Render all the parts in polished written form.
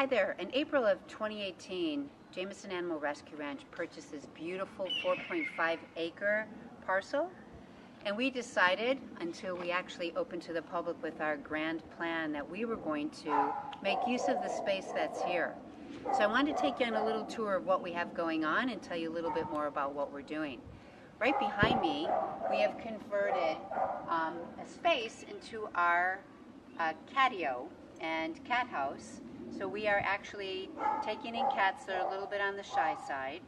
there. In April of 2018, Jameson Animal Rescue Ranch purchased this beautiful 4.5 acre parcel. And we decided, until we actually opened to the public with our grand plan, that we were going to make use of the space that's here. So I wanted to take you on a little tour of what we have going on and tell you a little bit more about what we're doing. Right behind me, we have converted a space into our catio and cat house. So we are actually taking in cats that are a little bit on the shy side,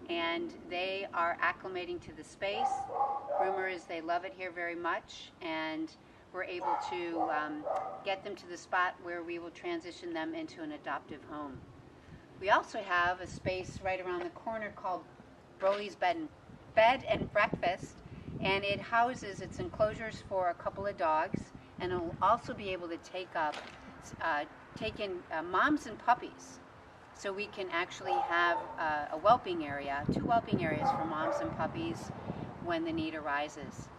and they are acclimating to the space. Rumor is they love it here very much, and we're able to get them to the spot where we will transition them into an adoptive home. We also have a space right around the corner called Broly's Bed and Breakfast, and it houses its enclosures for a couple of dogs, and it will also be able to take in moms and puppies. So we can actually have a whelping area, 2 whelping areas for moms and puppies when the need arises.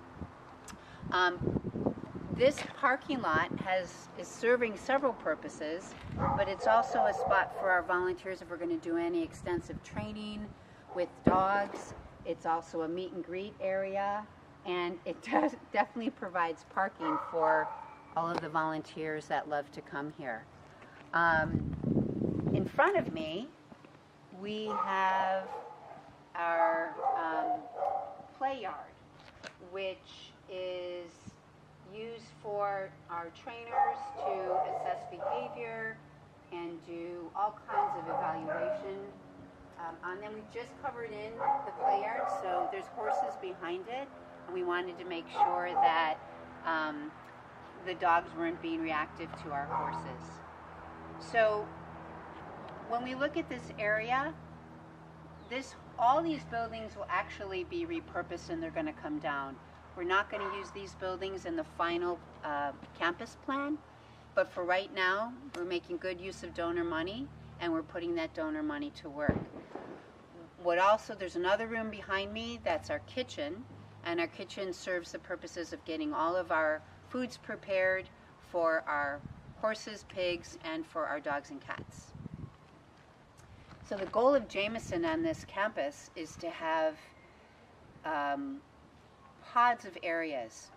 This parking lot is serving several purposes, but it's also a spot for our volunteers if we're going to do any extensive training with dogs. It's also a meet and greet area, and it definitely provides parking for all of the volunteers that love to come here. In front of me, we have our play yard, which is used for our trainers to assess behavior and do all kinds of evaluation on them. We've just covered in the play yard, so there's horses behind it, and we wanted to make sure that the dogs weren't being reactive to our horses. So when we look at this area, all these buildings will actually be repurposed, and they're going to come down. We're not going to use these buildings in the final campus plan, but for right now, we're making good use of donor money, and we're putting that donor money to work. There's another room behind me that's our kitchen, and our kitchen serves the purposes of getting all of our foods prepared for our horses, pigs, and for our dogs and cats. So the goal of Jameson on this campus is to have pods of areas,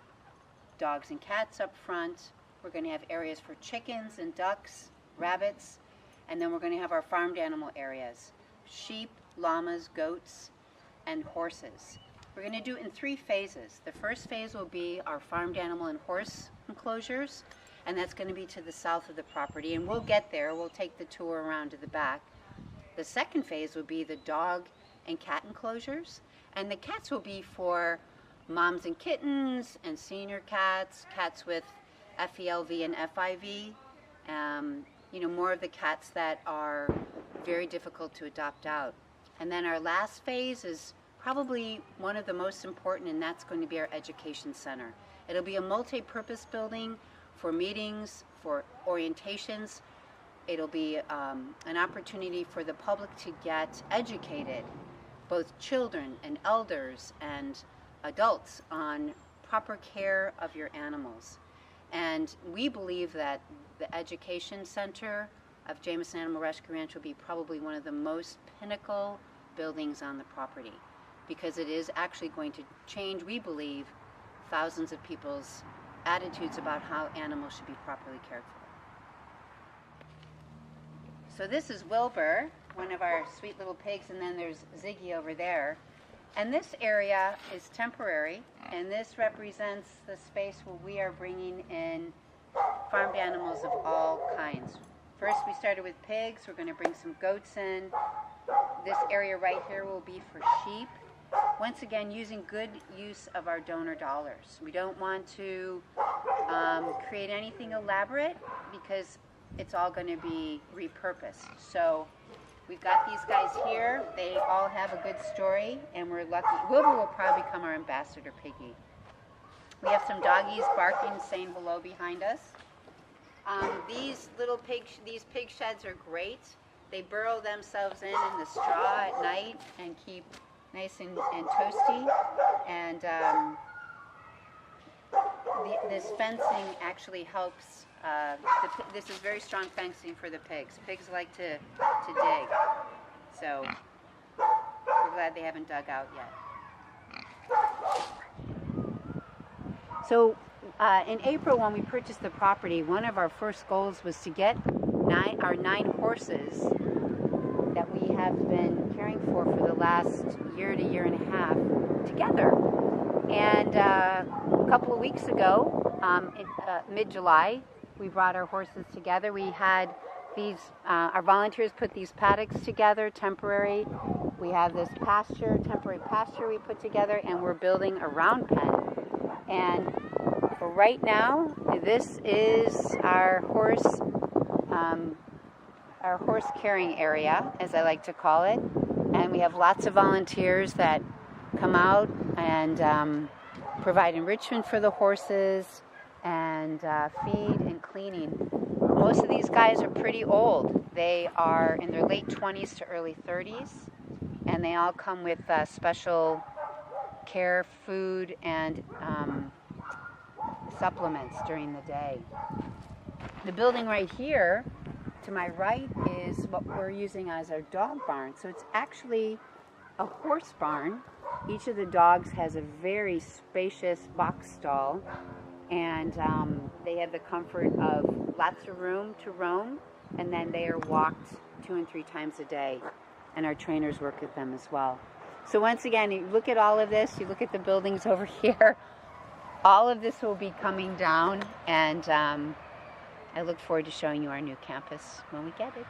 dogs and cats up front. We're going to have areas for chickens and ducks, rabbits, and then we're going to have our farmed animal areas, sheep, llamas, goats, and horses. We're going to do it in 3 phases. The first phase will be our farmed animal and horse enclosures, and that's going to be to the south of the property, and we'll get there. We'll take the tour around to the back. The second phase will be the dog and cat enclosures, and the cats will be for moms and kittens and senior cats, cats with FELV and FIV, more of the cats that are very difficult to adopt out. And then our last phase is probably one of the most important, and that's going to be our education center. It'll be a multi-purpose building for meetings, for orientations. It'll be an opportunity for the public to get educated, both children and elders and adults, on proper care of your animals. And we believe that the education center of Jameson Animal Rescue Ranch will be probably one of the most pinnacle buildings on the property, because it is actually going to change, we believe, thousands of people's attitudes about how animals should be properly cared for. So this is Wilbur, one of our sweet little pigs, and then there's Ziggy over there. And this area is temporary, and this represents the space where we are bringing in farmed animals of all kinds. First we started with pigs. We're going to bring some goats in. This area right here will be for sheep. Once again, using good use of our donor dollars. We don't want to create anything elaborate, because it's all going to be repurposed. So we've got these guys here. They all have a good story, and we're lucky. Wilbur will probably become our ambassador piggy. We have some doggies barking, saying hello behind us. These pig sheds are great. They burrow themselves in the straw at night and keep nice and toasty. And this fencing actually helps This is very strong fencing for the pigs. Pigs like to dig, so we're glad they haven't dug out yet. So in April, when we purchased the property, one of our first goals was to get our 9 horses that we have been caring for the last year to year and a half together. And a couple of weeks ago, in mid-July, we brought our horses together. We had these, our volunteers put these paddocks together, temporary. We have this temporary pasture we put together, and we're building a round pen. And for right now, this is our horse carrying area, as I like to call it. And we have lots of volunteers that come out and provide enrichment for the horses and feed and cleaning. Most of these guys are pretty old. They are in their late 20s to early 30s, and they all come with special care, food, and supplements during the day. The building right here to my right is what we're using as our dog barn. So it's actually a horse barn. Each of the dogs has a very spacious box stall, and they have the comfort of lots of room to roam, and then they are walked 2 and 3 times a day, and our trainers work with them as well. So once again, you look at all of this, you look at the buildings over here, all of this will be coming down, and I look forward to showing you our new campus when we get it.